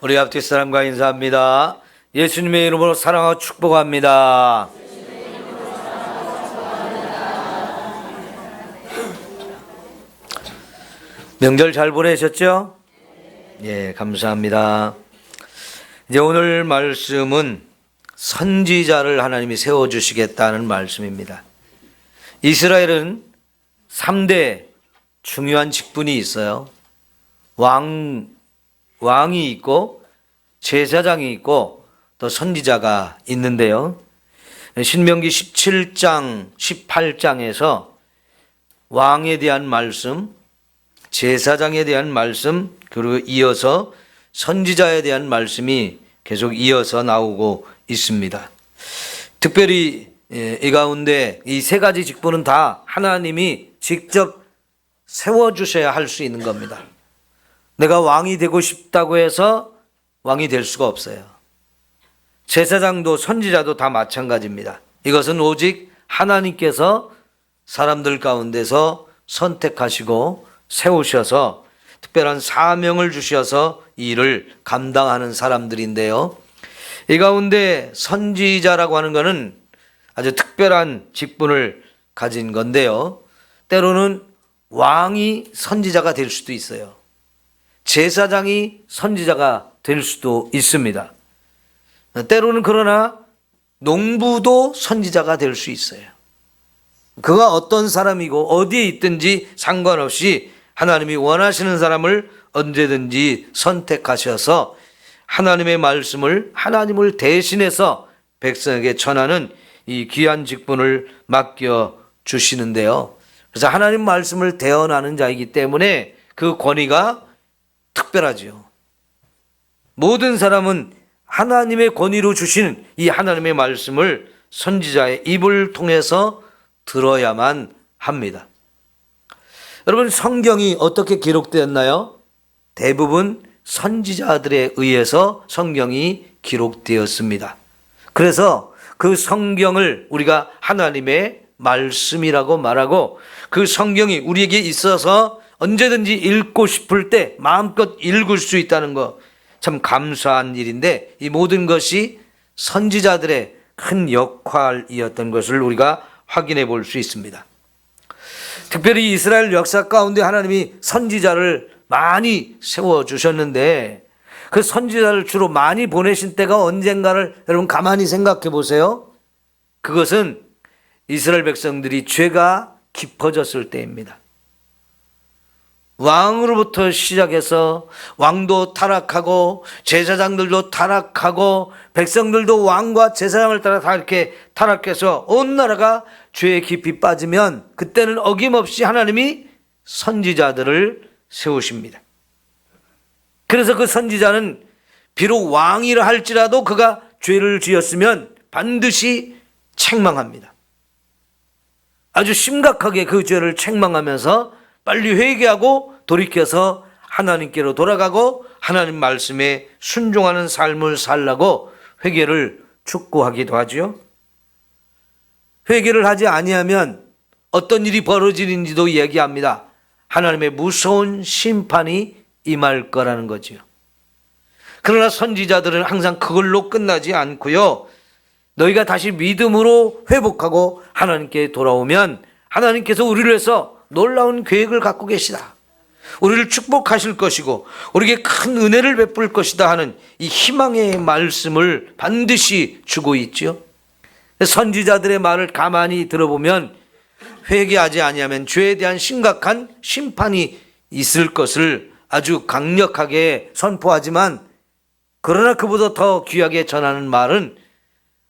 우리 앞뒤 사람과 인사합니다. 예수님의 이름으로 사랑하고 축복합니다. 명절 잘 보내셨죠? 예, 감사합니다. 이제 오늘 말씀은 선지자를 하나님이 세워주시겠다는 말씀입니다. 이스라엘은 3대 중요한 직분이 있어요. 왕이 있고 제사장이 있고 또 선지자가 있는데요. 신명기 17장, 18장에서 왕에 대한 말씀, 제사장에 대한 말씀, 그리고 이어서 선지자에 대한 말씀이 계속 이어서 나오고 있습니다. 특별히 이 가운데 이 세 가지 직분은 다 하나님이 직접 세워주셔야 할 수 있는 겁니다. 내가 왕이 되고 싶다고 해서 왕이 될 수가 없어요. 제사장도 선지자도 다 마찬가지입니다. 이것은 오직 하나님께서 사람들 가운데서 선택하시고 세우셔서 특별한 사명을 주셔서 이 일을 감당하는 사람들인데요. 이 가운데 선지자라고 하는 것은 아주 특별한 직분을 가진 건데요. 때로는 왕이 선지자가 될 수도 있어요. 제사장이 선지자가 될 수도 있습니다. 때로는 그러나 농부도 선지자가 될 수 있어요. 그가 어떤 사람이고 어디에 있든지 상관없이 하나님이 원하시는 사람을 언제든지 선택하셔서 하나님의 말씀을 하나님을 대신해서 백성에게 전하는 이 귀한 직분을 맡겨 주시는데요. 그래서 하나님 말씀을 대언하는 자이기 때문에 그 권위가 특별하지요. 모든 사람은 하나님의 권위로 주신 이 하나님의 말씀을 선지자의 입을 통해서 들어야만 합니다. 여러분, 성경이 어떻게 기록되었나요? 대부분 선지자들에 의해서 성경이 기록되었습니다. 그래서 그 성경을 우리가 하나님의 말씀이라고 말하고 그 성경이 우리에게 있어서 언제든지 읽고 싶을 때 마음껏 읽을 수 있다는 거 참 감사한 일인데, 이 모든 것이 선지자들의 큰 역할이었던 것을 우리가 확인해 볼 수 있습니다. 특별히 이스라엘 역사 가운데 하나님이 선지자를 많이 세워주셨는데 그 선지자를 주로 많이 보내신 때가 언젠가를 여러분 가만히 생각해 보세요. 그것은 이스라엘 백성들이 죄가 깊어졌을 때입니다. 왕으로부터 시작해서 왕도 타락하고 제사장들도 타락하고 백성들도 왕과 제사장을 따라 다 이렇게 타락해서 온 나라가 죄에 깊이 빠지면 그때는 어김없이 하나님이 선지자들을 세우십니다. 그래서 그 선지자는 비록 왕이라 할지라도 그가 죄를 지었으면 반드시 책망합니다. 아주 심각하게 그 죄를 책망하면서 빨리 회개하고 돌이켜서 하나님께로 돌아가고 하나님 말씀에 순종하는 삶을 살라고 회개를 촉구하기도 하죠. 회개를 하지 아니하면 어떤 일이 벌어지는지도 이야기합니다. 하나님의 무서운 심판이 임할 거라는 거죠. 그러나 선지자들은 항상 그걸로 끝나지 않고요. 너희가 다시 믿음으로 회복하고 하나님께 돌아오면 하나님께서 우리를 위해서 놀라운 계획을 갖고 계시다. 우리를 축복하실 것이고 우리에게 큰 은혜를 베풀 것이다 하는 이 희망의 말씀을 반드시 주고 있죠. 선지자들의 말을 가만히 들어보면 회개하지 아니하면 죄에 대한 심각한 심판이 있을 것을 아주 강력하게 선포하지만, 그러나 그보다 더 귀하게 전하는 말은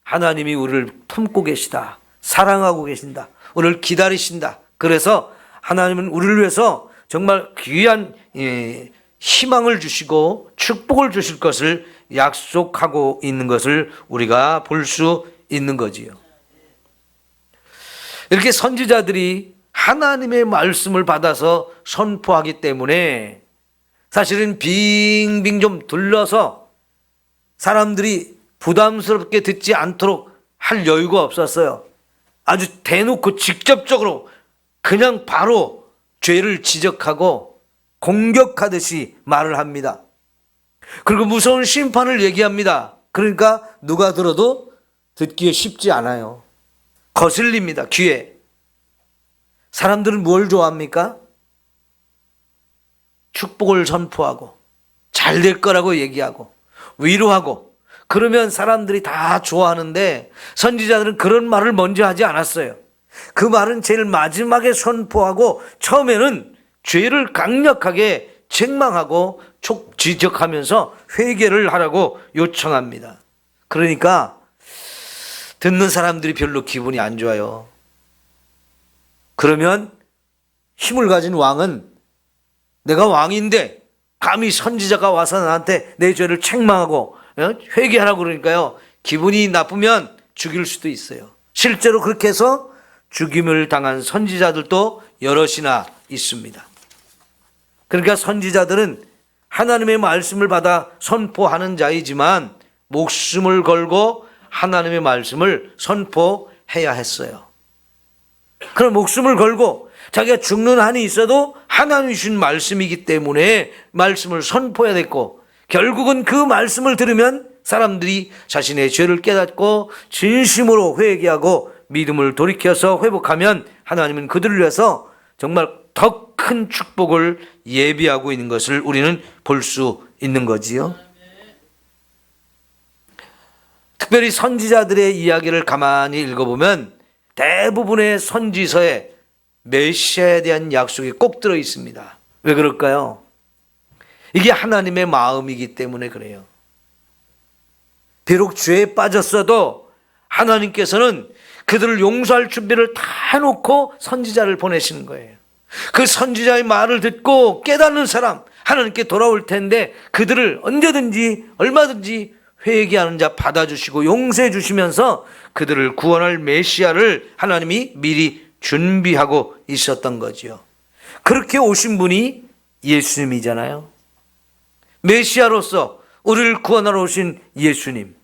하나님이 우리를 품고 계시다. 사랑하고 계신다. 우리를 기다리신다. 그래서 하나님은 우리를 위해서 정말 귀한 희망을 주시고 축복을 주실 것을 약속하고 있는 것을 우리가 볼 수 있는 거지요. 이렇게 선지자들이 하나님의 말씀을 받아서 선포하기 때문에 사실은 빙빙 좀 둘러서 사람들이 부담스럽게 듣지 않도록 할 여유가 없었어요. 아주 대놓고 직접적으로 그냥 바로 죄를 지적하고 공격하듯이 말을 합니다. 그리고 무서운 심판을 얘기합니다. 그러니까 누가 들어도 듣기에 쉽지 않아요. 거슬립니다, 귀에. 사람들은 뭘 좋아합니까? 축복을 선포하고 잘 될 거라고 얘기하고 위로하고 그러면 사람들이 다 좋아하는데 선지자들은 그런 말을 먼저 하지 않았어요. 그 말은 제일 마지막에 선포하고 처음에는 죄를 강력하게 책망하고 지적하면서 회개를 하라고 요청합니다. 그러니까 듣는 사람들이 별로 기분이 안 좋아요. 그러면 힘을 가진 왕은 내가 왕인데 감히 선지자가 와서 나한테 내 죄를 책망하고 회개하라고 그러니까요. 기분이 나쁘면 죽일 수도 있어요. 실제로 그렇게 해서 죽임을 당한 선지자들도 여럿이나 있습니다. 그러니까 선지자들은 하나님의 말씀을 받아 선포하는 자이지만 목숨을 걸고 하나님의 말씀을 선포해야 했어요. 그럼 목숨을 걸고 자기가 죽는 한이 있어도 하나님이 주신 말씀이기 때문에 말씀을 선포해야 됐고, 결국은 그 말씀을 들으면 사람들이 자신의 죄를 깨닫고 진심으로 회개하고 믿음을 돌이켜서 회복하면 하나님은 그들을 위해서 정말 더 큰 축복을 예비하고 있는 것을 우리는 볼 수 있는 거지요. 특별히 선지자들의 이야기를 가만히 읽어보면 대부분의 선지서에 메시아에 대한 약속이 꼭 들어 있습니다. 왜 그럴까요? 이게 하나님의 마음이기 때문에 그래요. 비록 죄에 빠졌어도 하나님께서는 그들을 용서할 준비를 다 해놓고 선지자를 보내시는 거예요. 그 선지자의 말을 듣고 깨닫는 사람, 하나님께 돌아올 텐데 그들을 언제든지 얼마든지 회개하는 자 받아주시고 용서해 주시면서 그들을 구원할 메시아를 하나님이 미리 준비하고 있었던 거지요. 그렇게 오신 분이 예수님이잖아요. 메시아로서 우리를 구원하러 오신 예수님.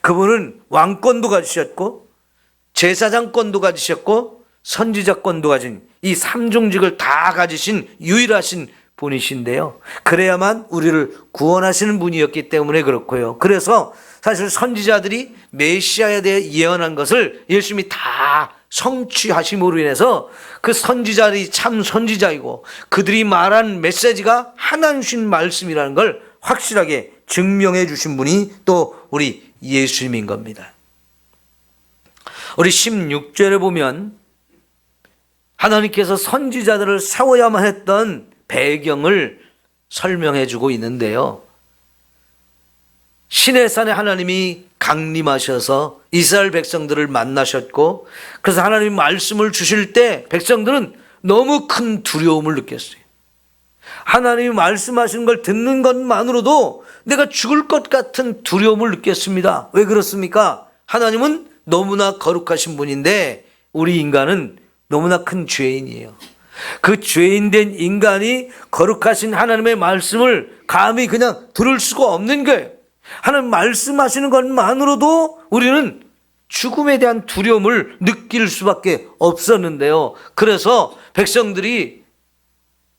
그분은 왕권도 가지셨고 제사장권도 가지셨고 선지자권도 가진 이 삼중직을 다 가지신 유일하신 분이신데요. 그래야만 우리를 구원하시는 분이었기 때문에 그렇고요. 그래서 사실 선지자들이 메시아에 대해 예언한 것을 예수님이 다 성취하심으로 인해서 그 선지자들이 참 선지자이고 그들이 말한 메시지가 하나님 주신 말씀이라는 걸 확실하게 증명해 주신 분이 또 우리 예수님인 겁니다. 우리 16절에 보면 하나님께서 선지자들을 세워야만 했던 배경을 설명해 주고 있는데요. 시내산에 하나님이 강림하셔서 이스라엘 백성들을 만나셨고, 그래서 하나님이 말씀을 주실 때 백성들은 너무 큰 두려움을 느꼈어요. 하나님이 말씀하시는 걸 듣는 것만으로도 내가 죽을 것 같은 두려움을 느꼈습니다. 왜 그렇습니까? 하나님은 너무나 거룩하신 분인데 우리 인간은 너무나 큰 죄인이에요. 그 죄인된 인간이 거룩하신 하나님의 말씀을 감히 그냥 들을 수가 없는 거예요. 하나님 말씀하시는 것만으로도 우리는 죽음에 대한 두려움을 느낄 수밖에 없었는데요. 그래서 백성들이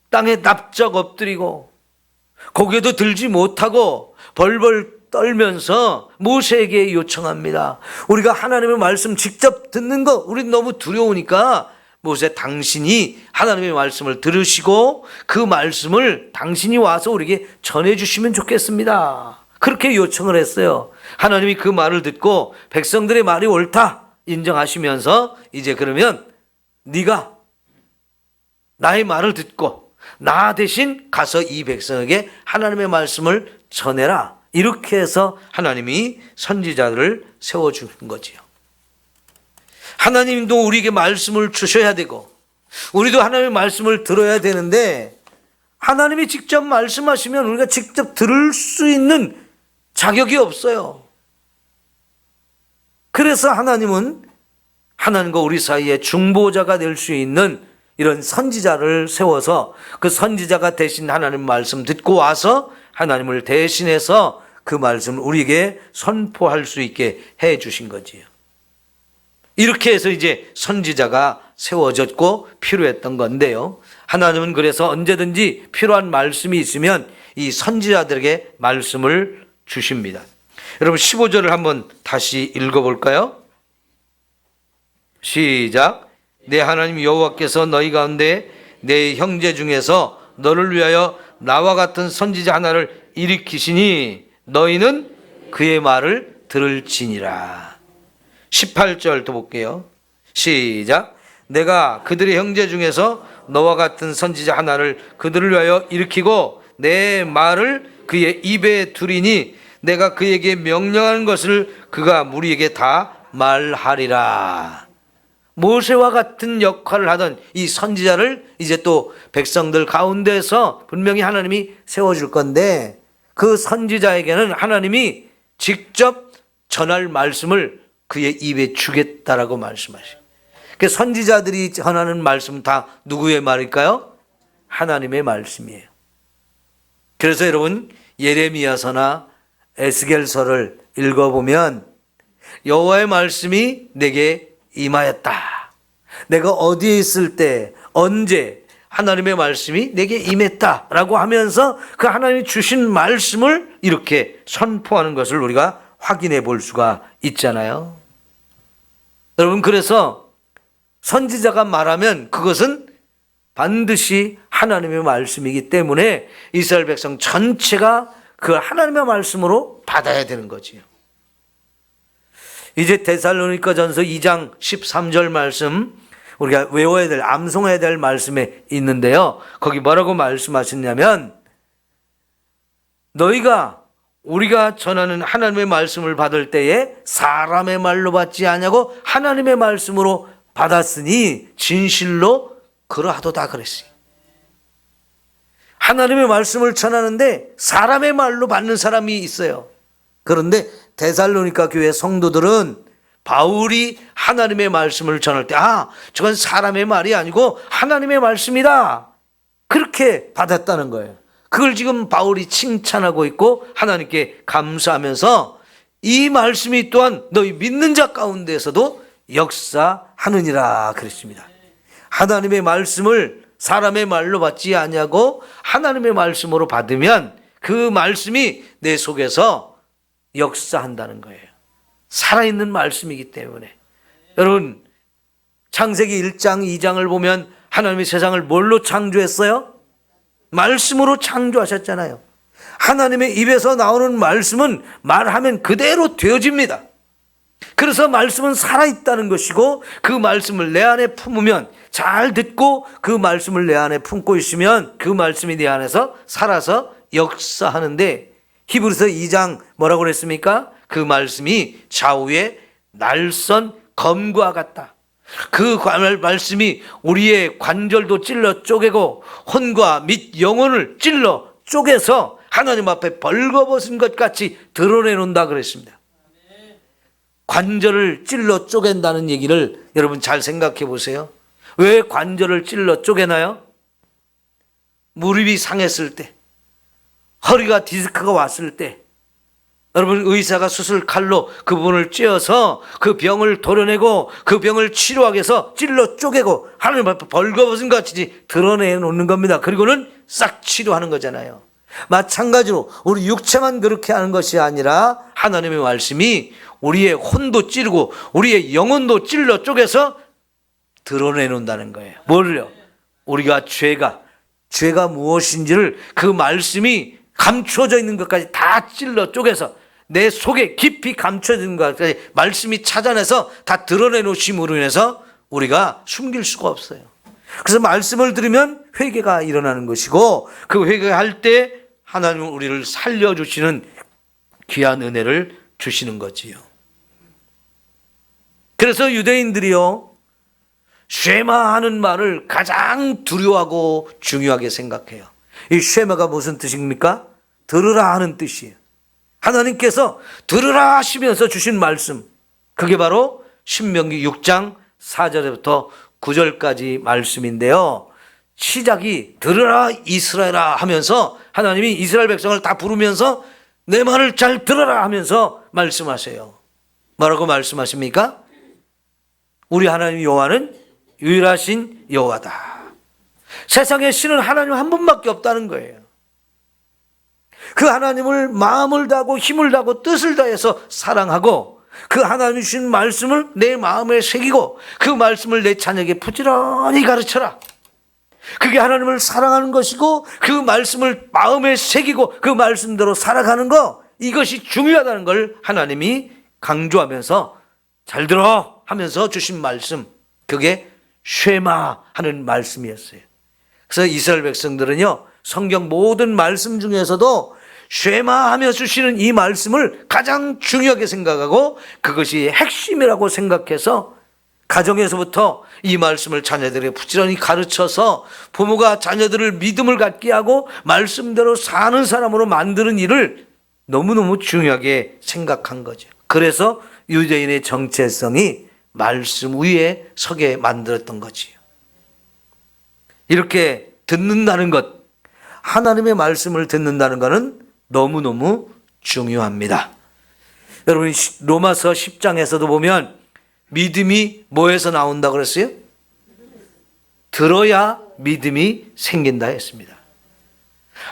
땅에 납작 엎드리고 고개도 들지 못하고 벌벌 떨면서 모세에게 요청합니다. 우리가 하나님의 말씀 직접 듣는 거 우리는 너무 두려우니까 모세, 당신이 하나님의 말씀을 들으시고 그 말씀을 당신이 와서 우리에게 전해주시면 좋겠습니다. 그렇게 요청을 했어요. 하나님이 그 말을 듣고 백성들의 말이 옳다 인정하시면서 이제 그러면 네가 나의 말을 듣고 나 대신 가서 이 백성에게 하나님의 말씀을 전해라. 이렇게 해서 하나님이 선지자들을 세워주는 거지요. 하나님도 우리에게 말씀을 주셔야 되고 우리도 하나님의 말씀을 들어야 되는데 하나님이 직접 말씀하시면 우리가 직접 들을 수 있는 자격이 없어요. 그래서 하나님은 하나님과 우리 사이에 중보자가 될 수 있는 이런 선지자를 세워서 그 선지자가 대신 하나님 말씀 듣고 와서 하나님을 대신해서 그 말씀을 우리에게 선포할 수 있게 해 주신 거지요. 이렇게 해서 이제 선지자가 세워졌고 필요했던 건데요. 하나님은 그래서 언제든지 필요한 말씀이 있으면 이 선지자들에게 말씀을 주십니다. 여러분 15절을 한번 다시 읽어볼까요? 시작. 내 하나님 여호와께서 너희 가운데 내 형제 중에서 너를 위하여 나와 같은 선지자 하나를 일으키시니 너희는 그의 말을 들을지니라. 18절 또 볼게요. 시작. 내가 그들의 형제 중에서 너와 같은 선지자 하나를 그들을 위하여 일으키고 내 말을 그의 입에 두리니 내가 그에게 명령하는 것을 그가 무리에게 다 말하리라. 모세와 같은 역할을 하던 이 선지자를 이제 또 백성들 가운데서 분명히 하나님이 세워줄 건데, 그 선지자에게는 하나님이 직접 전할 말씀을 그의 입에 주겠다라고 말씀하시고, 그 선지자들이 전하는 말씀은 다 누구의 말일까요? 하나님의 말씀이에요. 그래서 여러분 예레미야서나 에스겔서를 읽어보면 여호와의 말씀이 내게 임하였다. 내가 어디에 있을 때 언제 하나님의 말씀이 내게 임했다라고 하면서 그 하나님이 주신 말씀을 이렇게 선포하는 것을 우리가 확인해 볼 수가 있잖아요. 여러분, 그래서 선지자가 말하면 그것은 반드시 하나님의 말씀이기 때문에 이스라엘 백성 전체가 그 하나님의 말씀으로 받아야 되는 거지요. 이제 데살로니가전서 2장 13절 말씀, 우리가 외워야 될, 암송해야 될 말씀에 있는데요. 거기 뭐라고 말씀하셨냐면, 너희가 우리가 전하는 하나님의 말씀을 받을 때에 사람의 말로 받지 아니하고 하나님의 말씀으로 받았으니 진실로 그러하도다 그랬어요. 하나님의 말씀을 전하는데 사람의 말로 받는 사람이 있어요. 그런데 데살로니가 교회 성도들은 바울이 하나님의 말씀을 전할 때, 저건 사람의 말이 아니고 하나님의 말씀이다, 그렇게 받았다는 거예요. 그걸 지금 바울이 칭찬하고 있고 하나님께 감사하면서 이 말씀이 또한 너희 믿는 자 가운데에서도 역사하느니라 그랬습니다. 하나님의 말씀을 사람의 말로 받지 아니하고 하나님의 말씀으로 받으면 그 말씀이 내 속에서 역사한다는 거예요. 살아있는 말씀이기 때문에. 여러분, 창세기 1장 2장을 보면 하나님이 세상을 뭘로 창조했어요? 말씀으로 창조하셨잖아요. 하나님의 입에서 나오는 말씀은 말하면 그대로 되어집니다. 그래서 말씀은 살아있다는 것이고, 그 말씀을 내 안에 품으면, 잘 듣고 그 말씀을 내 안에 품고 있으면 그 말씀이 내 안에서 살아서 역사하는데, 히브리서 2장 뭐라고 그랬습니까? 그 말씀이 좌우의 날선 검과 같다. 그 말씀이 우리의 관절도 찔러 쪼개고 혼과 및 영혼을 찔러 쪼개서 하나님 앞에 벌거벗은 것 같이 드러내놓는다 그랬습니다. 관절을 찔러 쪼갠다는 얘기를 여러분 잘 생각해 보세요. 왜 관절을 찔러 쪼개나요? 무릎이 상했을 때, 허리가 디스크가 왔을 때, 여러분 의사가 수술 칼로 그 부분을 찧어서 그 병을 도려내고 그 병을 치료하기 위해서 찔러 쪼개고 하나님 앞에 벌거벗은 것 같이 드러내놓는 겁니다. 그리고는 싹 치료하는 거잖아요. 마찬가지로 우리 육체만 그렇게 하는 것이 아니라 하나님의 말씀이 우리의 혼도 찌르고 우리의 영혼도 찔러 쪼개서 드러내놓는다는 거예요. 뭘요? 우리가 죄가 무엇인지를 그 말씀이 감춰져 있는 것까지 다 찔러 쪼개서 내 속에 깊이 감춰져 있는 것까지 말씀이 찾아내서 다 드러내놓으심으로 인해서 우리가 숨길 수가 없어요. 그래서 말씀을 들으면 회개가 일어나는 것이고, 그 회개할 때 하나님은 우리를 살려주시는 귀한 은혜를 주시는 거지요. 그래서 유대인들이요, 쉐마하는 말을 가장 두려워하고 중요하게 생각해요. 이 쉐마가 무슨 뜻입니까? 들으라 하는 뜻이에요. 하나님께서 들으라 하시면서 주신 말씀, 그게 바로 신명기 6장 4절부터 9절까지 말씀인데요. 시작이 들으라 이스라엘아 하면서 하나님이 이스라엘 백성을 다 부르면서 내 말을 잘 들으라 하면서 말씀하세요. 뭐라고 말씀하십니까? 우리 하나님 여호와는 유일하신 여호와다. 세상에 신은 하나님 한 분밖에 없다는 거예요. 그 하나님을 마음을 다하고 힘을 다하고 뜻을 다해서 사랑하고 그 하나님 주신 말씀을 내 마음에 새기고 그 말씀을 내 자녀에게 부지런히 가르쳐라. 그게 하나님을 사랑하는 것이고 그 말씀을 마음에 새기고 그 말씀대로 살아가는 거, 이것이 중요하다는 걸 하나님이 강조하면서 잘 들어 하면서 주신 말씀, 그게 쉐마 하는 말씀이었어요. 그래서 이스라엘 백성들은요, 성경 모든 말씀 중에서도 쉐마 하며 주시는 이 말씀을 가장 중요하게 생각하고 그것이 핵심이라고 생각해서 가정에서부터 이 말씀을 자녀들에게 부지런히 가르쳐서 부모가 자녀들을 믿음을 갖게 하고 말씀대로 사는 사람으로 만드는 일을 너무너무 중요하게 생각한 거죠. 그래서 유대인의 정체성이 말씀 위에 서게 만들었던 거지요. 이렇게 듣는다는 것, 하나님의 말씀을 듣는다는 것은 너무너무 중요합니다. 여러분, 로마서 10장에서도 보면 믿음이 뭐에서 나온다고 그랬어요? 들어야 믿음이 생긴다 했습니다.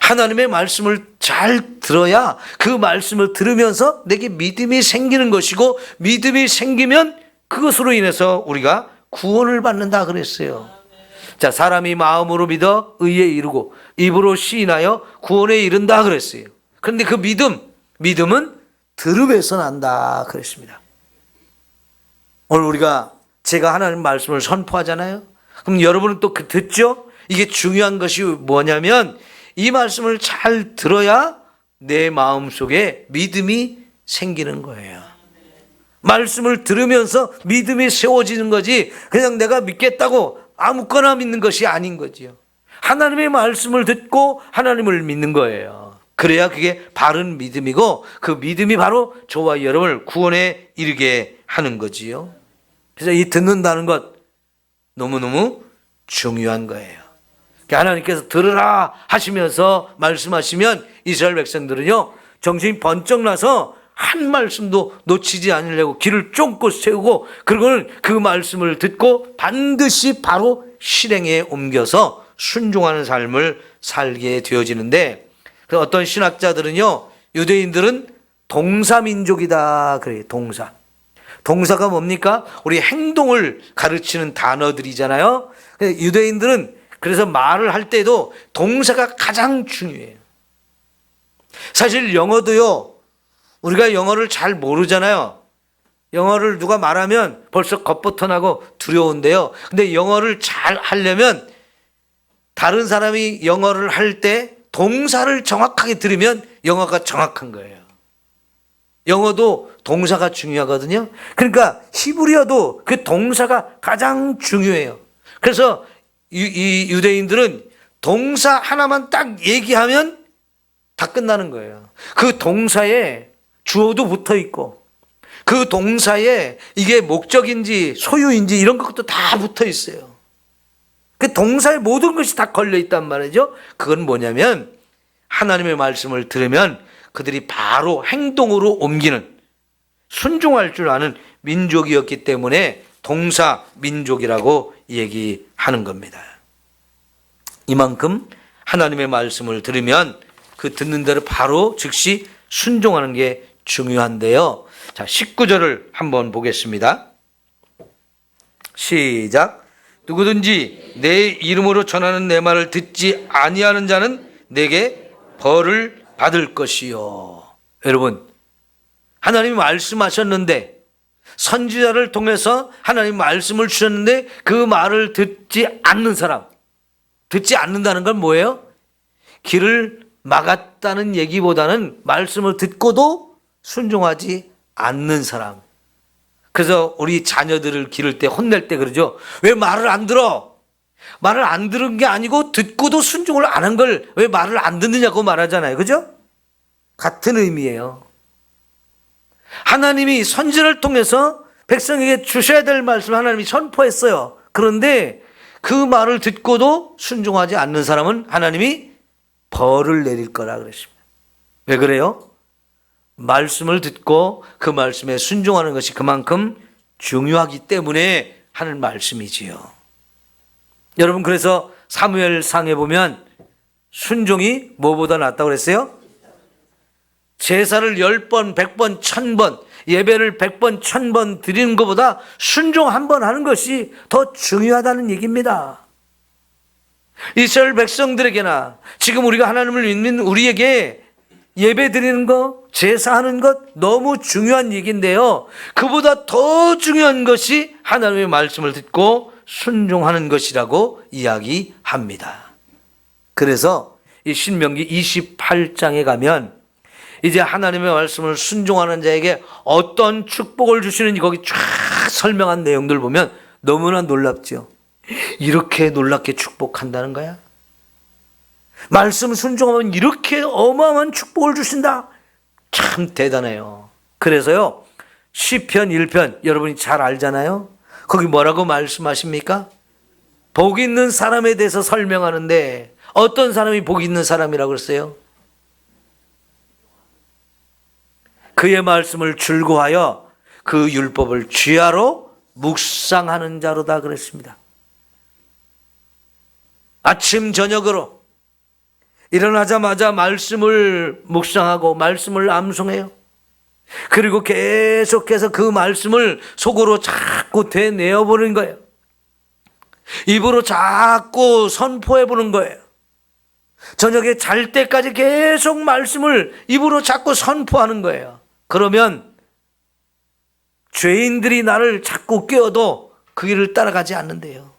하나님의 말씀을 잘 들어야 그 말씀을 들으면서 내게 믿음이 생기는 것이고, 믿음이 생기면 그것으로 인해서 우리가 구원을 받는다 그랬어요. 자, 사람이 마음으로 믿어 의에 이르고 입으로 시인하여 구원에 이른다 그랬어요. 그런데 그 믿음은 들음에서 난다 그랬습니다. 오늘 제가 하나님 말씀을 선포하잖아요. 그럼 여러분은 또 듣죠? 이게 중요한 것이 뭐냐면 이 말씀을 잘 들어야 내 마음속에 믿음이 생기는 거예요. 말씀을 들으면서 믿음이 세워지는 거지, 그냥 내가 믿겠다고 아무거나 믿는 것이 아닌 거지요. 하나님의 말씀을 듣고 하나님을 믿는 거예요. 그래야 그게 바른 믿음이고 그 믿음이 바로 저와 여러분을 구원에 이르게 하는 거지요. 그래서 이 듣는다는 것 너무너무 중요한 거예요. 하나님께서 들으라 하시면서 말씀하시면 이스라엘 백성들은요, 정신이 번쩍 나서 한 말씀도 놓치지 않으려고 길을 쫑긋 세우고, 그리고는 그 말씀을 듣고 반드시 바로 실행에 옮겨서 순종하는 삶을 살게 되어지는데, 어떤 신학자들은요, 유대인들은 동사민족이다 그래요. 동사가 뭡니까? 우리 행동을 가르치는 단어들이잖아요. 유대인들은 그래서 말을 할 때도 동사가 가장 중요해요. 사실 영어도요, 우리가 영어를 잘 모르잖아요. 영어를 누가 말하면 벌써 겁부터 나고 두려운데요. 근데 영어를 잘 하려면 다른 사람이 영어를 할 때 동사를 정확하게 들으면 영어가 정확한 거예요. 영어도 동사가 중요하거든요. 그러니까 히브리어도 그 동사가 가장 중요해요. 그래서 이 유대인들은 동사 하나만 딱 얘기하면 다 끝나는 거예요. 그 동사에 주어도 붙어 있고 그 동사에 이게 목적인지 소유인지 이런 것도 다 붙어 있어요. 그 동사의 모든 것이 다 걸려 있단 말이죠. 그건 뭐냐면 하나님의 말씀을 들으면 그들이 바로 행동으로 옮기는, 순종할 줄 아는 민족이었기 때문에 동사 민족이라고 얘기하는 겁니다. 이만큼 하나님의 말씀을 들으면 그 듣는 대로 바로 즉시 순종하는 게 중요한데요. 자, 19절을 한번 보겠습니다. 시작. 누구든지 내 이름으로 전하는 내 말을 듣지 아니하는 자는 내게 벌을 받을 것이요. 여러분, 하나님이 말씀하셨는데, 선지자를 통해서 하나님 말씀을 주셨는데 그 말을 듣지 않는 사람, 듣지 않는다는 건 뭐예요? 길을 막았다는 얘기보다는 말씀을 듣고도 순종하지 않는 사람. 그래서 우리 자녀들을 기를 때, 혼낼 때 그러죠. 왜 말을 안 들어? 말을 안 들은 게 아니고 듣고도 순종을 안 한 걸 왜 말을 안 듣느냐고 말하잖아요. 그죠? 같은 의미예요. 하나님이 선지자를 통해서 백성에게 주셔야 될 말씀을 하나님이 선포했어요. 그런데 그 말을 듣고도 순종하지 않는 사람은 하나님이 벌을 내릴 거라 그랬습니다. 왜 그래요? 말씀을 듣고 그 말씀에 순종하는 것이 그만큼 중요하기 때문에 하는 말씀이지요. 여러분, 그래서 사무엘상에 보면 순종이 뭐보다 낫다고 그랬어요? 제사를 10번, 100번, 1000번, 예배를 100번, 1000번 드리는 것보다 순종 한 번 하는 것이 더 중요하다는 얘기입니다. 이스라엘 백성들에게나 지금 우리가 하나님을 믿는 우리에게 예배 드리는 것, 제사하는 것 너무 중요한 얘기인데요. 그보다 더 중요한 것이 하나님의 말씀을 듣고 순종하는 것이라고 이야기합니다. 그래서 이 신명기 28장에 가면 이제 하나님의 말씀을 순종하는 자에게 어떤 축복을 주시는지 거기 쫙 설명한 내용들 보면 너무나 놀랍죠. 이렇게 놀랍게 축복한다는 거야? 말씀 순종하면 이렇게 어마어마한 축복을 주신다? 참 대단해요. 그래서요, 시편 1편 여러분이 잘 알잖아요. 거기 뭐라고 말씀하십니까? 복 있는 사람에 대해서 설명하는데 어떤 사람이 복 있는 사람이라고 그랬어요? 그의 말씀을 즐거워하여 그 율법을 주야로 묵상하는 자로다 그랬습니다. 아침 저녁으로 일어나자마자 말씀을 묵상하고 말씀을 암송해요. 그리고 계속해서 그 말씀을 속으로 자꾸 되뇌어보는 거예요. 입으로 자꾸 선포해보는 거예요. 저녁에 잘 때까지 계속 말씀을 입으로 자꾸 선포하는 거예요. 그러면 죄인들이 나를 자꾸 깨워도 그 길을 따라가지 않는데요.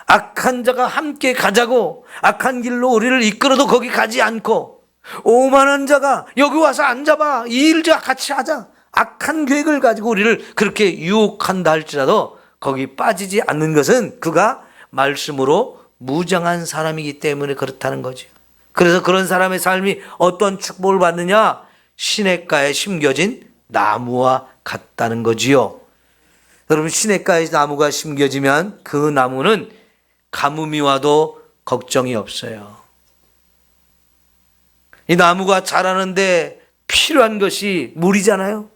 악한 자가 함께 가자고 악한 길로 우리를 이끌어도 거기 가지 않고, 오만한 자가 여기 와서 앉아봐, 이 일 같이 하자, 악한 계획을 가지고 우리를 그렇게 유혹한다 할지라도 거기 빠지지 않는 것은 그가 말씀으로 무장한 사람이기 때문에 그렇다는 거죠. 그래서 그런 사람의 삶이 어떤 축복을 받느냐? 시냇가에 심겨진 나무와 같다는 거지요. 여러분, 시냇가에 나무가 심겨지면 그 나무는 가뭄이 와도 걱정이 없어요. 이 나무가 자라는데 필요한 것이 물이잖아요.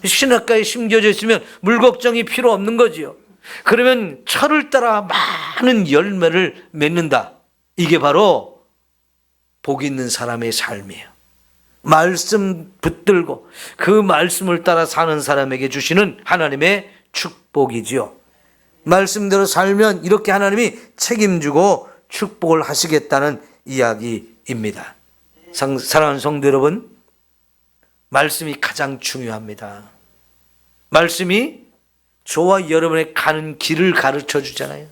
시냇가에 심겨져 있으면 물 걱정이 필요 없는 거지요. 그러면 철을 따라 많은 열매를 맺는다. 이게 바로 복 있는 사람의 삶이에요. 말씀 붙들고 그 말씀을 따라 사는 사람에게 주시는 하나님의 축복이지요. 말씀대로 살면 이렇게 하나님이 책임지고 축복을 하시겠다는 이야기입니다. 사랑하는 성도 여러분, 말씀이 가장 중요합니다. 말씀이 저와 여러분의 가는 길을 가르쳐 주잖아요.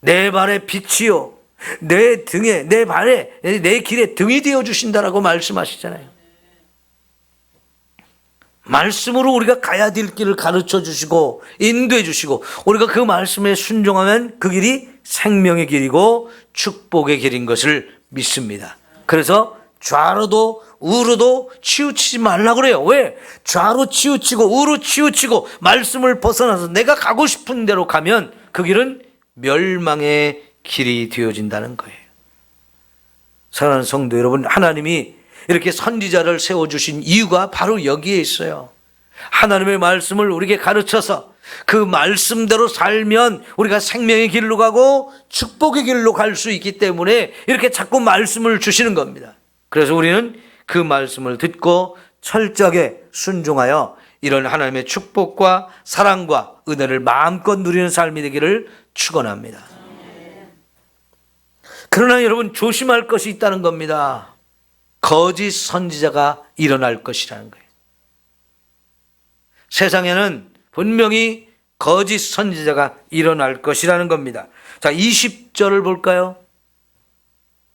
내 발의 빛이요, 내 등에, 내 발에, 내 길에 등이 되어 주신다라고 말씀하시잖아요. 말씀으로 우리가 가야 될 길을 가르쳐 주시고 인도해 주시고, 우리가 그 말씀에 순종하면 그 길이 생명의 길이고 축복의 길인 것을 믿습니다. 그래서 좌로도 우로도 치우치지 말라고 그래요. 왜? 좌로 치우치고 우로 치우치고 말씀을 벗어나서 내가 가고 싶은 대로 가면 그 길은 멸망의 길이 되어진다는 거예요. 사랑하는 성도 여러분, 하나님이 이렇게 선지자를 세워주신 이유가 바로 여기에 있어요. 하나님의 말씀을 우리에게 가르쳐서 그 말씀대로 살면 우리가 생명의 길로 가고 축복의 길로 갈 수 있기 때문에 이렇게 자꾸 말씀을 주시는 겁니다. 그래서 우리는 그 말씀을 듣고 철저하게 순종하여 이런 하나님의 축복과 사랑과 은혜를 마음껏 누리는 삶이 되기를 축원합니다. 그러나 여러분, 조심할 것이 있다는 겁니다. 거짓 선지자가 일어날 것이라는 거예요. 세상에는 분명히 거짓 선지자가 일어날 것이라는 겁니다. 자, 20절을 볼까요?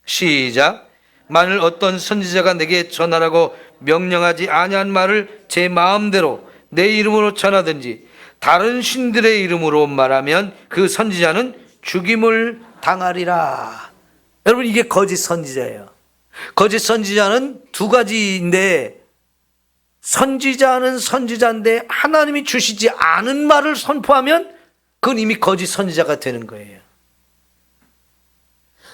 시작. 만일 어떤 선지자가 내게 전하라고 명령하지 아니한 말을 제 마음대로 내 이름으로 전하든지 다른 신들의 이름으로 말하면 그 선지자는 죽임을 당하리라. 여러분, 이게 거짓 선지자예요. 거짓 선지자는 두 가지인데, 선지자는 선지자인데 하나님이 주시지 않은 말을 선포하면 그건 이미 거짓 선지자가 되는 거예요.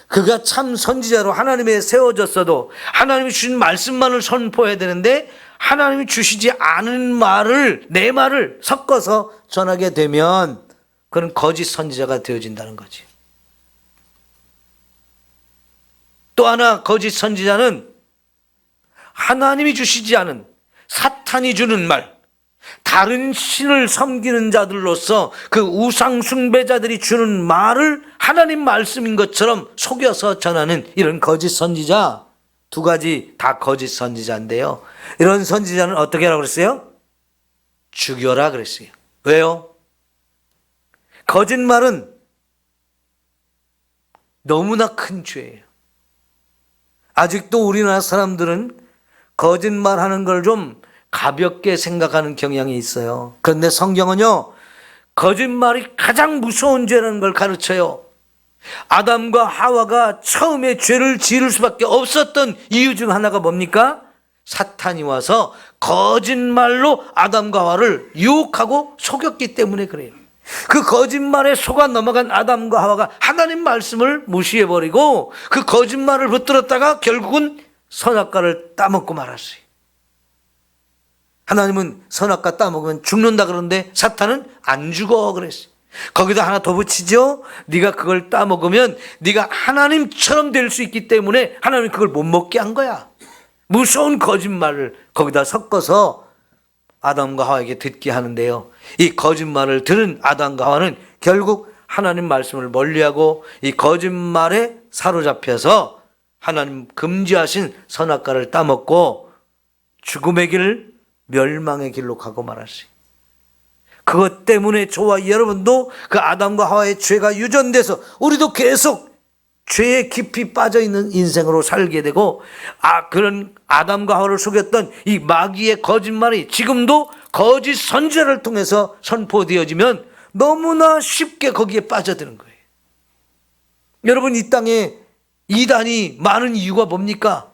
그가 참 선지자로 하나님에 세워졌어도 하나님이 주신 말씀만을 선포해야 되는데 하나님이 주시지 않은 말을, 내 말을 섞어서 전하게 되면 그건 거짓 선지자가 되어진다는 거지. 또 하나, 거짓 선지자는 하나님이 주시지 않은 사탄이 주는 말, 다른 신을 섬기는 자들로서 그 우상 숭배자들이 주는 말을 하나님 말씀인 것처럼 속여서 전하는 이런 거짓 선지자, 두 가지 다 거짓 선지자인데요. 이런 선지자는 어떻게 하라고 그랬어요? 죽여라 그랬어요. 왜요? 거짓말은 너무나 큰 죄예요. 아직도 우리나라 사람들은 거짓말하는 걸 좀 가볍게 생각하는 경향이 있어요. 그런데 성경은요, 거짓말이 가장 무서운 죄라는 걸 가르쳐요. 아담과 하와가 처음에 죄를 지을 수밖에 없었던 이유 중 하나가 뭡니까? 사탄이 와서 거짓말로 아담과 하와를 유혹하고 속였기 때문에 그래요. 그 거짓말에 속아 넘어간 아담과 하와가 하나님 말씀을 무시해버리고 그 거짓말을 붙들었다가 결국은 선악과를 따먹고 말았어요. 하나님은 선악과 따먹으면 죽는다 그러는데 사탄은 안 죽어 그랬어요. 거기다 하나 더 붙이죠. 네가 그걸 따먹으면 네가 하나님처럼 될 수 있기 때문에 하나님이 그걸 못 먹게 한 거야. 무서운 거짓말을 거기다 섞어서 아담과 하와에게 듣게 하는데요. 이 거짓말을 들은 아담과 하와는 결국 하나님 말씀을 멀리하고 이 거짓말에 사로잡혀서 하나님 금지하신 선악과를 따먹고 죽음의 길, 멸망의 길로 가고 말았어요. 그것 때문에 저와 여러분도 그 아담과 하와의 죄가 유전돼서 우리도 계속 죄에 깊이 빠져있는 인생으로 살게 되고, 그런 아담과 하와를 속였던 이 마귀의 거짓말이 지금도 거짓 선지자를 통해서 선포되어지면 너무나 쉽게 거기에 빠져드는 거예요. 여러분, 이 땅에 이단이 많은 이유가 뭡니까?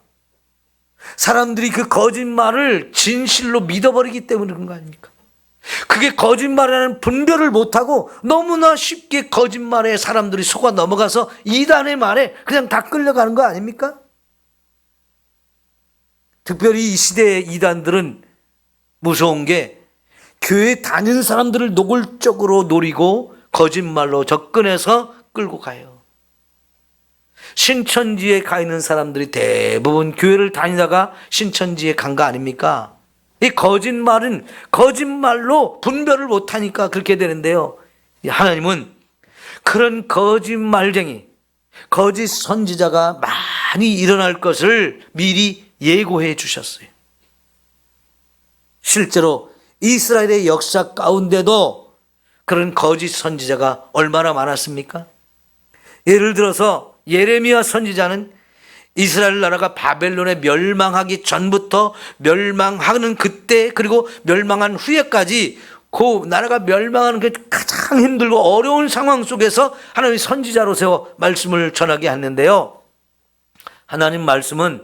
사람들이 그 거짓말을 진실로 믿어버리기 때문에 그런 거 아닙니까? 그게 거짓말이라는 분별을 못하고 너무나 쉽게 거짓말에 사람들이 속아 넘어가서 이단의 말에 그냥 다 끌려가는 거 아닙니까? 특별히 이 시대의 이단들은 무서운 게 교회 다니는 사람들을 노골적으로 노리고 거짓말로 접근해서 끌고 가요. 신천지에 가 있는 사람들이 대부분 교회를 다니다가 신천지에 간 거 아닙니까? 이 거짓말은 거짓말로 분별을 못하니까 그렇게 되는데요. 하나님은 그런 거짓말쟁이, 거짓 선지자가 많이 일어날 것을 미리 예고해 주셨어요. 실제로 이스라엘의 역사 가운데도 그런 거짓 선지자가 얼마나 많았습니까? 예를 들어서 예레미야 선지자는 이스라엘 나라가 바벨론에 멸망하기 전부터 멸망하는 그때 그리고 멸망한 후에까지 그 나라가 멸망하는 게 가장 힘들고 어려운 상황 속에서 하나님이 선지자로 세워 말씀을 전하게 했는데요. 하나님 말씀은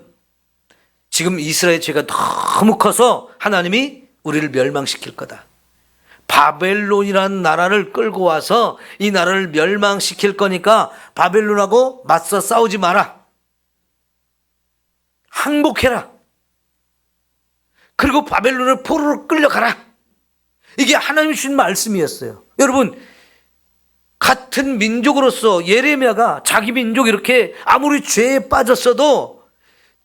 지금 이스라엘 죄가 너무 커서 하나님이 우리를 멸망시킬 거다. 바벨론이라는 나라를 끌고 와서 이 나라를 멸망시킬 거니까 바벨론하고 맞서 싸우지 마라. 항복해라. 그리고 바벨론을 포로로 끌려가라. 이게 하나님이 주신 말씀이었어요. 여러분, 같은 민족으로서 예레미야가 자기 민족이 이렇게 아무리 죄에 빠졌어도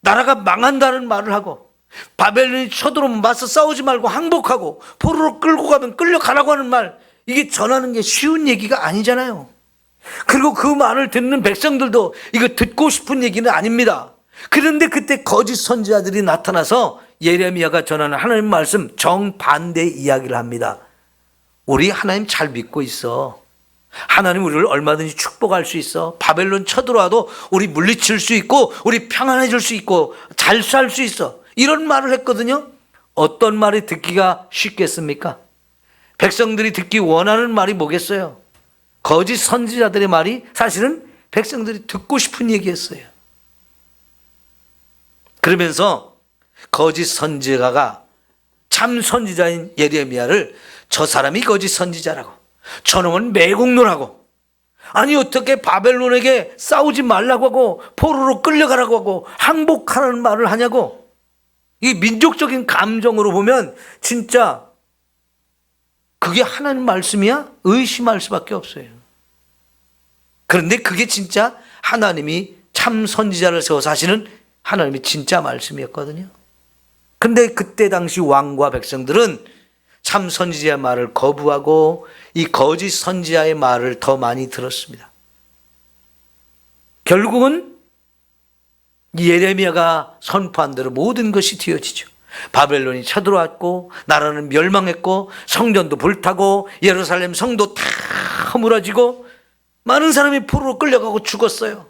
나라가 망한다는 말을 하고 바벨론이 쳐들어오면 맞서 싸우지 말고 항복하고 포로로 끌고 가면 끌려가라고 하는 말, 이게 전하는 게 쉬운 얘기가 아니잖아요. 그리고 그 말을 듣는 백성들도 이거 듣고 싶은 얘기는 아닙니다. 그런데 그때 거짓 선지자들이 나타나서 예레미야가 전하는 하나님 말씀 정반대 이야기를 합니다. 우리 하나님 잘 믿고 있어. 하나님 우리를 얼마든지 축복할 수 있어. 바벨론 쳐들어와도 우리 물리칠 수 있고 우리 평안해질 수 있고 잘 살 수 있어. 이런 말을 했거든요. 어떤 말이 듣기가 쉽겠습니까? 백성들이 듣기 원하는 말이 뭐겠어요? 거짓 선지자들의 말이 사실은 백성들이 듣고 싶은 얘기였어요. 그러면서 거짓 선지자가 참 선지자인 예레미야를 저 사람이 거짓 선지자라고, 저놈은 매국노라고, 아니 어떻게 바벨론에게 싸우지 말라고 하고 포로로 끌려가라고 하고 항복하라는 말을 하냐고. 이 민족적인 감정으로 보면 진짜 그게 하나님 말씀이야? 의심할 수밖에 없어요. 그런데 그게 진짜 하나님이 참 선지자를 세워서 하시는 하나님의 진짜 말씀이었거든요. 근데 그때 당시 왕과 백성들은 참 선지자의 말을 거부하고 이 거짓 선지자의 말을 더 많이 들었습니다. 결국은 예레미야가 선포한 대로 모든 것이 되어지죠. 바벨론이 쳐들어왔고 나라는 멸망했고 성전도 불타고 예루살렘 성도 다 허물어지고 많은 사람이 포로로 끌려가고 죽었어요.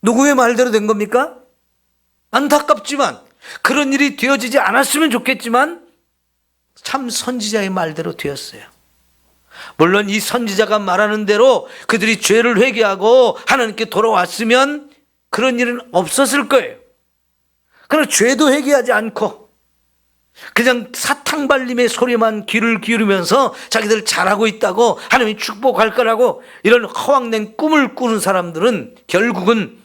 누구의 말대로 된 겁니까? 안타깝지만 그런 일이 되어지지 않았으면 좋겠지만 참 선지자의 말대로 되었어요. 물론 이 선지자가 말하는 대로 그들이 죄를 회개하고 하나님께 돌아왔으면 그런 일은 없었을 거예요. 그러나 죄도 회개하지 않고 그냥 사탕발림의 소리만 귀를 기울이면서 자기들 잘하고 있다고 하나님이 축복할 거라고 이런 허황된 꿈을 꾸는 사람들은 결국은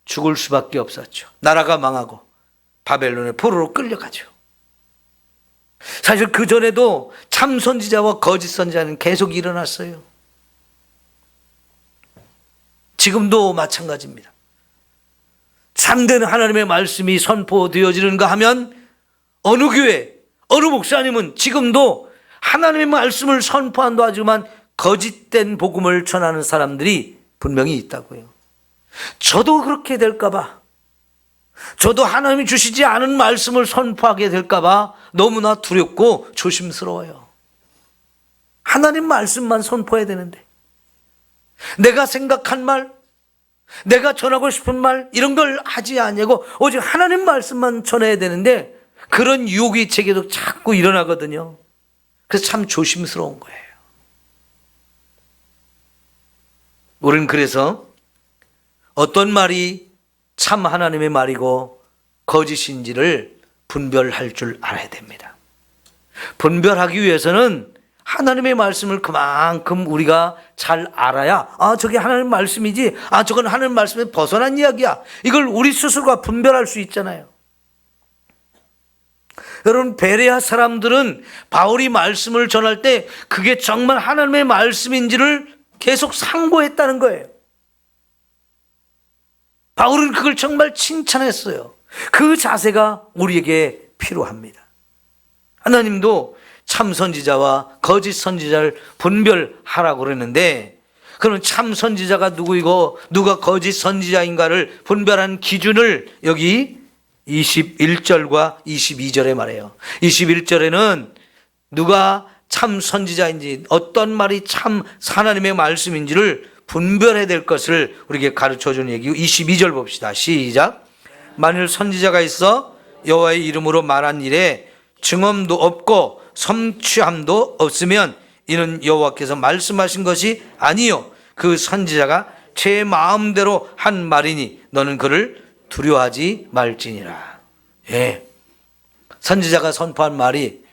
죽을 수밖에 없었죠. 나라가 망하고 바벨론의 포로로 끌려가죠. 사실 그전에도 참 선지자와 거짓 선지자는 계속 일어났어요. 지금도 마찬가지입니다. 참된 하나님의 말씀이 선포되어지는가 하면 어느 교회, 어느 목사님은 지금도 하나님의 말씀을 선포한다 하지만 거짓된 복음을 전하는 사람들이 분명히 있다고요. 저도 그렇게 될까 봐, 저도 하나님이 주시지 않은 말씀을 선포하게 될까 봐 너무나 두렵고 조심스러워요. 하나님 말씀만 선포해야 되는데 내가 생각한 말, 내가 전하고 싶은 말 이런 걸 하지 아니하고 오직 하나님 말씀만 전해야 되는데 그런 유혹이 제게도 자꾸 일어나거든요. 그래서 참 조심스러운 거예요. 우리는 그래서 어떤 말이 참 하나님의 말이고 거짓인지를 분별할 줄 알아야 됩니다. 분별하기 위해서는 하나님의 말씀을 그만큼 우리가 잘 알아야 저게 하나님 말씀이지, 저건 하나님 말씀에 벗어난 이야기야, 이걸 우리 스스로가 분별할 수 있잖아요. 여러분, 베레아 사람들은 바울이 말씀을 전할 때 그게 정말 하나님의 말씀인지를 계속 상고했다는 거예요. 바울은 그걸 정말 칭찬했어요. 그 자세가 우리에게 필요합니다. 하나님도 참 선지자와 거짓 선지자를 분별하라고 그러는데, 그러면 참 선지자가 누구이고 누가 거짓 선지자인가를 분별한 기준을 여기 21절과 22절에 말해요. 21절에는 누가 참 선지자인지, 어떤 말이 참 하나님의 말씀인지를 분별해야 될 것을 우리에게 가르쳐주는 얘기고, 22절 봅시다. 시작. 만일 선지자가 있어 여호와의 이름으로 말한 일에 증언도 없고 성취함도 없으면 이는 여호와께서 말씀하신 것이 아니요 그 선지자가 제 마음대로 한 말이니 너는 그를 두려워하지 말지니라. 예, 선지자가 선포한 말이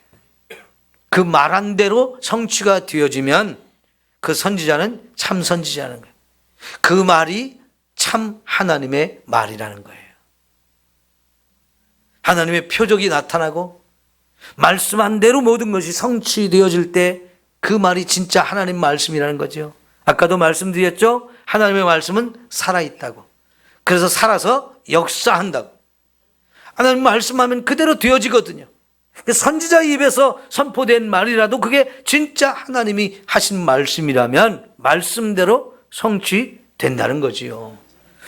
그 말한 대로 성취가 되어지면 그 선지자는 참 선지자라는 거예요. 그 말이 참 하나님의 말이라는 거예요. 하나님의 표적이 나타나고 말씀한 대로 모든 것이 성취되어질 때 그 말이 진짜 하나님 말씀이라는 거죠. 아까도 말씀드렸죠? 하나님의 말씀은 살아있다고. 그래서 살아서 역사한다고. 하나님 말씀하면 그대로 되어지거든요. 선지자 입에서 선포된 말이라도 그게 진짜 하나님이 하신 말씀이라면 말씀대로 성취된다는 거지요.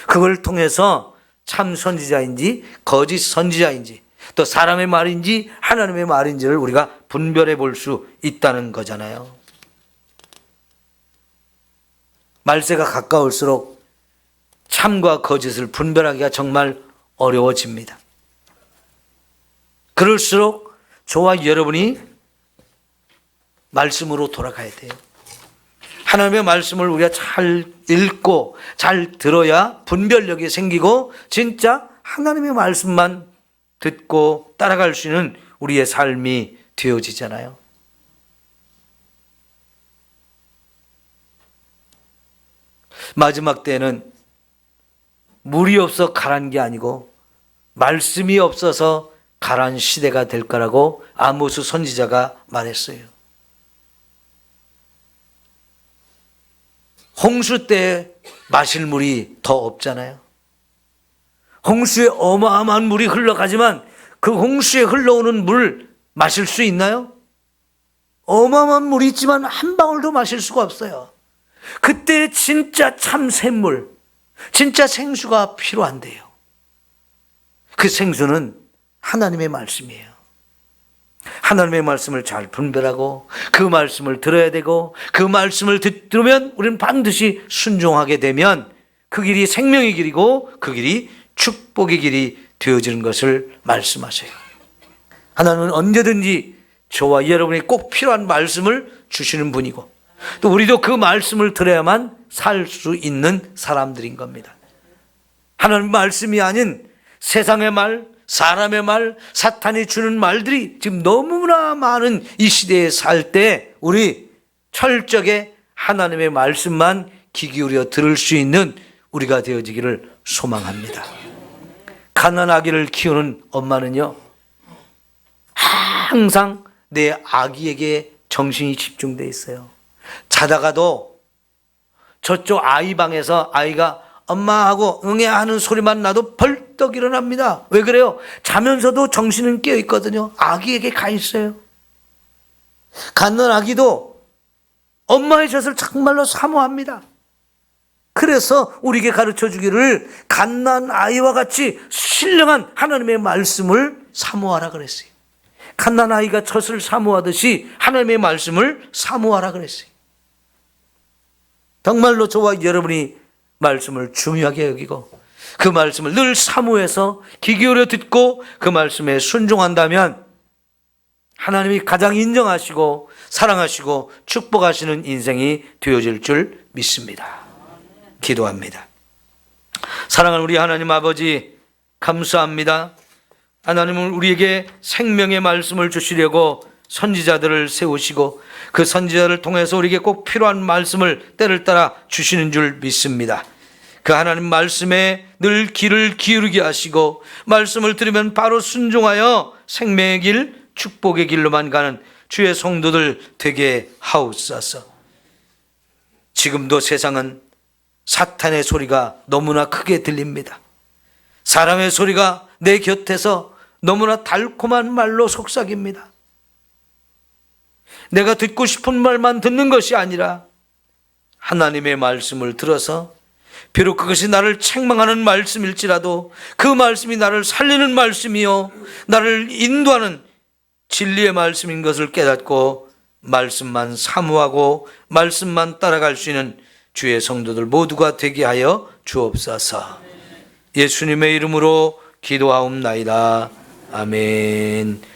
그걸 통해서 참 선지자인지 거짓 선지자인지 또 사람의 말인지 하나님의 말인지를 우리가 분별해 볼 수 있다는 거잖아요. 말세가 가까울수록 참과 거짓을 분별하기가 정말 어려워집니다. 그럴수록 저와 여러분이 말씀으로 돌아가야 돼요. 하나님의 말씀을 우리가 잘 읽고 잘 들어야 분별력이 생기고 진짜 하나님의 말씀만 듣고 따라갈 수 있는 우리의 삶이 되어지잖아요. 마지막 때는 물이 없어 가란 게 아니고 말씀이 없어서 가란 시대가 될 거라고 아모스 선지자가 말했어요. 홍수 때 마실 물이 더 없잖아요. 홍수에 어마어마한 물이 흘러가지만 그 홍수에 흘러오는 물 마실 수 있나요? 어마어마한 물이 있지만 한 방울도 마실 수가 없어요. 그때 진짜 참 샘물, 진짜 생수가 필요한데요. 그 생수는 하나님의 말씀이에요. 하나님의 말씀을 잘 분별하고 그 말씀을 들어야 되고 그 말씀을 들으면 우리는 반드시 순종하게 되면 그 길이 생명의 길이고 그 길이 축복의 길이 되어지는 것을 말씀하셔요. 하나님은 언제든지 저와 여러분이 꼭 필요한 말씀을 주시는 분이고 또 우리도 그 말씀을 들어야만 살 수 있는 사람들인 겁니다. 하나님 말씀이 아닌 세상의 말, 사람의 말, 사탄이 주는 말들이 지금 너무나 많은 이 시대에 살 때 우리 철저하게 하나님의 말씀만 귀 기울여 들을 수 있는 우리가 되어지기를 소망합니다. 갓난아기를 키우는 엄마는요, 항상 내 아기에게 정신이 집중되어 있어요. 자다가도 저쪽 아이 방에서 아이가 엄마하고 응애 하는 소리만 나도 벌떡 일어납니다. 왜 그래요? 자면서도 정신은 깨어 있거든요. 아기에게 가 있어요. 갓난아기도 엄마의 젖을 정말로 사모합니다. 그래서 우리에게 가르쳐 주기를 갓난아이와 같이 신령한 하나님의 말씀을 사모하라 그랬어요. 갓난아이가 젖을 사모하듯이 하나님의 말씀을 사모하라 그랬어요. 정말로 저와 여러분이 말씀을 중요하게 여기고 그 말씀을 늘 사모해서 귀 기울여 듣고 그 말씀에 순종한다면 하나님이 가장 인정하시고 사랑하시고 축복하시는 인생이 되어질 줄 믿습니다. 기도합니다. 사랑하는 우리 하나님 아버지, 감사합니다. 하나님은 우리에게 생명의 말씀을 주시려고 선지자들을 세우시고 그 선지자를 통해서 우리에게 꼭 필요한 말씀을 때를 따라 주시는 줄 믿습니다. 그 하나님 말씀에 늘 귀를 기울이게 하시고 말씀을 들으면 바로 순종하여 생명의 길, 축복의 길로만 가는 주의 성도들 되게 하옵소서. 지금도 세상은 사탄의 소리가 너무나 크게 들립니다. 사람의 소리가 내 곁에서 너무나 달콤한 말로 속삭입니다. 내가 듣고 싶은 말만 듣는 것이 아니라 하나님의 말씀을 들어서 비록 그것이 나를 책망하는 말씀일지라도 그 말씀이 나를 살리는 말씀이요 나를 인도하는 진리의 말씀인 것을 깨닫고 말씀만 사모하고 말씀만 따라갈 수 있는 주의 성도들 모두가 되게 하여 주옵소서. 예수님의 이름으로 기도하옵나이다. 아멘.